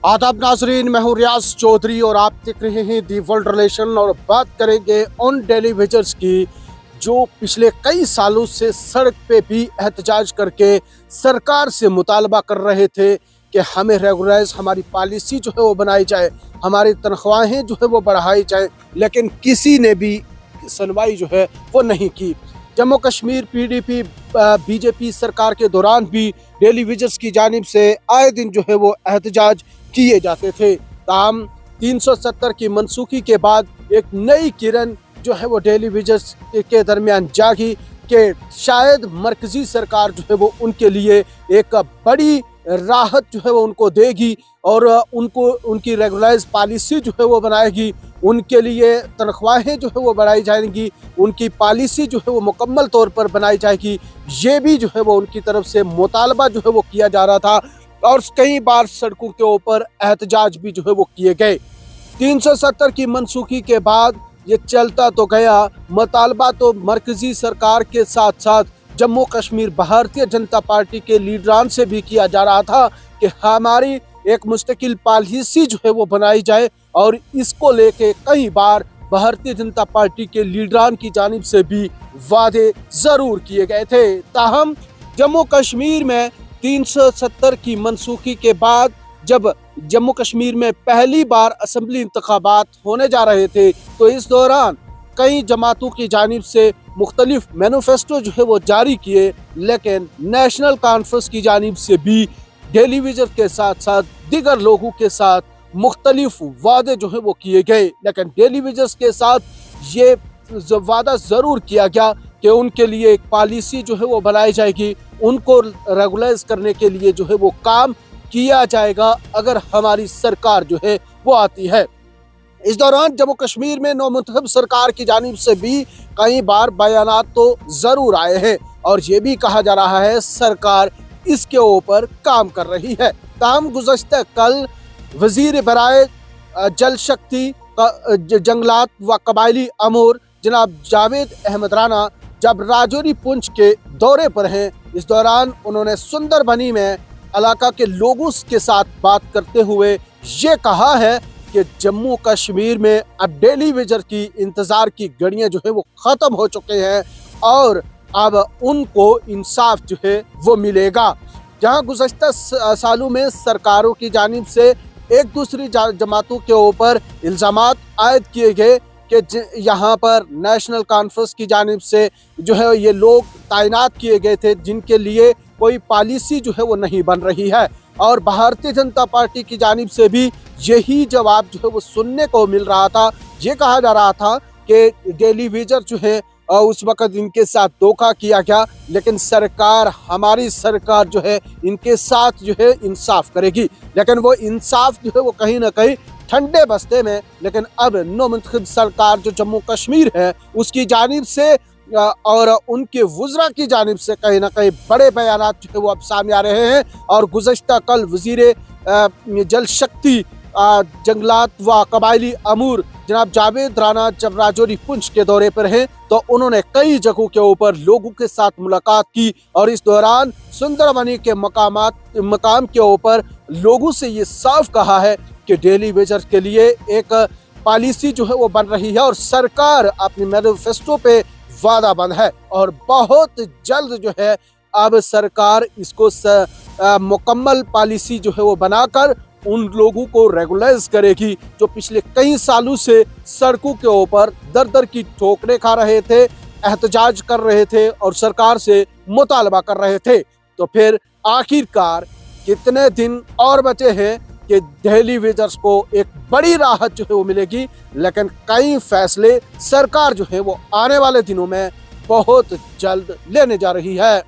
आदाब नाजरीन, मैं हूं रियाज चौधरी और आप देख रहे हैं दी वर्ल्ड रिलेशन। और बात करेंगे उन डेली वेजर्स की जो पिछले कई सालों से सड़क पे भी एहतजाज करके सरकार से मुतालबा कर रहे थे कि हमें रेगुलराइज, हमारी पॉलिसी जो है वो बनाई जाए, हमारी तनख्वाहें जो है वो बढ़ाई जाए, लेकिन किसी ने भी सुनवाई जो है वो नहीं की। जम्मू कश्मीर पीडीपी बीजेपी सरकार के दौरान भी डेली वेजर्स की जानिब से आए दिन जो है वो एहतजाज किए जाते थे। ताहम 370 की मनसूखी के बाद एक नई किरण जो है वो डेली वेजर्स के दरमियान जागी कि शायद मरकजी सरकार जो है वो उनके लिए एक बड़ी राहत जो है वो उनको देगी और उनको उनकी रेगुलराइज पॉलिसी जो है वो बनाएगी, उनके लिए तनख्वाहें जो है वो बढ़ाई जाएंगी, उनकी पॉलिसी जो है वो मुकम्मल तौर पर बनाई जाएगी। ये भी जो है वो उनकी तरफ से मुतालबा जो है वो किया जा रहा था और कई बार सड़कों के ऊपर एहतजाज भी जो है वो किए गए। 370 की मनसूखी के बाद ये चलता तो गया, मुतालबा तो मरकजी सरकार के साथ साथ जम्मू कश्मीर भारतीय जनता पार्टी के लीडरान से भी किया जा रहा था कि हमारी एक मुस्तकिल पॉलिसी जो है वो बनाई जाए, और इसको लेके कई बार भारतीय जनता पार्टी के लीडरान की जानिब से भी वादे जरूर किए गए थे। ताहम जम्मू कश्मीर में 370 की मनसूखी के बाद जब जम्मू कश्मीर में पहली बार असेंबली इंतखाबात होने जा रहे थे तो इस दौरान कई जमातों की जानिब से मुख्तलिफ मैनिफेस्टो जो है वो जारी किए, लेकिन नेशनल कॉन्फ्रेंस की जानिब से भी डेली वेजर के साथ साथ दीगर लोगों के साथ मुख्तलिफ वादे जो है वो किए गए। लेकिन डेली वेजर्स के साथ ये वादा ज़रूर किया गया कि उनके लिए एक पॉलिसी जो है वो बनाई जाएगी, उनको रेगुलाइज करने के लिए जो है वो काम किया जाएगा अगर हमारी सरकार जो है वो आती है। इस दौरान जम्मू कश्मीर में नौमुंतखब सरकार की जानिब से भी कई बार बयानात तो ज़रूर आए हैं और ये भी कहा जा रहा है सरकार इसके ऊपर काम कर रही है। ताहम गुज़श्ता कल वज़ीर बराए जल शक्ति, जंगलात व कबायली अमूर जनाब जावेद अहमद राना जब राजौरी पुंछ के दौरे पर हैं, इस दौरान उन्होंने सुंदरबनी में इलाका के लोगों के साथ बात करते हुए ये कहा है कि जम्मू कश्मीर में अब डेली वेजर की इंतज़ार की घड़ियां जो है वो ख़त्म हो चुके हैं और अब उनको इंसाफ जो है वो मिलेगा। जहां गुज़श्ता सालों में सरकारों की जानिब से एक दूसरी जमातों के ऊपर इल्ज़ामात आयद किए गए कि यहाँ पर नेशनल कॉन्फ्रेंस की जानिब से जो है ये लोग तैनात किए गए थे जिनके लिए कोई पॉलिसी जो है वो नहीं बन रही है, और भारतीय जनता पार्टी की जानिब से भी यही जवाब जो है वो सुनने को मिल रहा था। ये कहा जा रहा था कि डेली वेजर जो है उस वक़्त इनके साथ धोखा किया गया, लेकिन सरकार, हमारी सरकार जो है इनके साथ जो है इंसाफ करेगी। लेकिन वो इंसाफ जो है वो कहीं ना कहीं ठंडे बस्ते में, लेकिन अब नौमुंतखब सरकार जो जम्मू कश्मीर है उसकी जानिब से और उनके वज़रा की जानिब से कहीं ना कहीं बड़े बयानात जो है वो अब सामने आ रहे हैं। और गुज़श्ता कल वज़ीर जल शक्ति, जंगलात व कबायली अमूर जनाब जावेद राना जब राजौरी पुंछ के दौरे पर हैं तो उन्होंने कई जगहों के ऊपर लोगों के साथ मुलाकात की और इस दौरान सुंदरबनी के मकाम के ऊपर लोगों से ये साफ कहा है कि डेली वेजर के लिए एक पॉलिसी जो है वो बन रही है और सरकार अपने मैनिफेस्टो पे वादा बंद है और बहुत जल्द जो है अब सरकार इसको मुकम्मल पॉलिसी जो है वो बनाकर उन लोगों को रेगुलाइज करेगी जो पिछले कई सालों से सड़कों के ऊपर दर दर की ठोकरें खा रहे थे, एहतजाज कर रहे थे और सरकार से मुतालबा कर रहे थे। तो फिर आखिरकार कितने दिन और बचे हैं कि डेली वेजर्स को एक बड़ी राहत जो है वो मिलेगी, लेकिन कई फैसले सरकार जो है वो आने वाले दिनों में बहुत जल्द लेने जा रही है।